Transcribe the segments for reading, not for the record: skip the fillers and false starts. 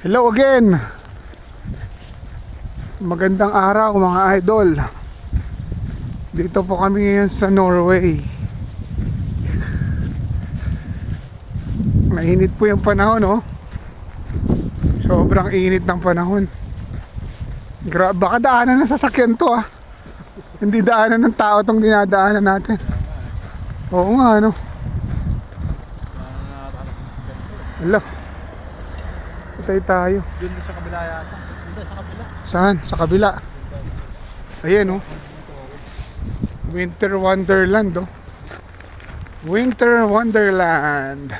Hello again. Magandang araw mga idol. Dito po kami ngayon sa Norway. Mainit po yung panahon, oh. Sobrang init ng panahon. Baka daanan ng sasakyan to, ah. Hindi daanan ng tao tong dinadaanan natin. Oo nga, ano. Hello. Patay tayo. Doon sa kabila yata. Hindi, sa kabila. Saan? Sa kabila. Ayan, oh. Winter Wonderland, oh. Winter Wonderland.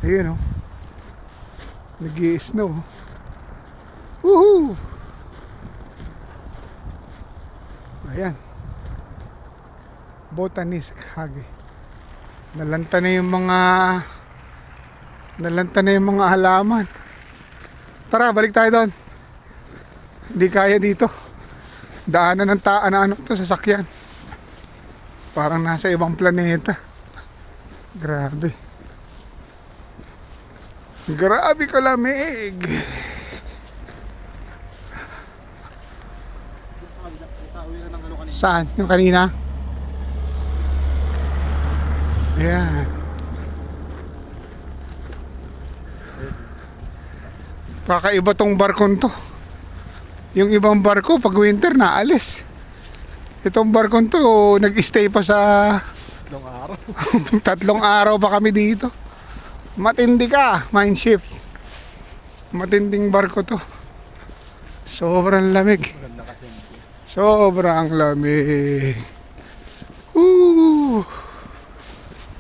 Ayan, oh. Nag-i-snow. Woohoo! Ayan. Botanisk Hage. Nalanta na yung mga halaman. Tara, balik tayo doon. Hindi kaya dito. Daanan ng ano to, sasakyan. Parang nasa ibang planeta. Grabe. Grabe kalamig. Saan? Yung kanina? Ayan. Kakaiba tong barkon to. Yung ibang barko pag winter naalis. Itong barkon to nag-stay pa sa 3 araw. 3 araw pa kami dito. Matindi ka, Mindshift. Matinding barko to. Sobrang lamig. Maganda kasi. Sobrang lamig. Woo!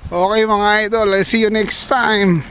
Okay mga idol, I'll see you next time.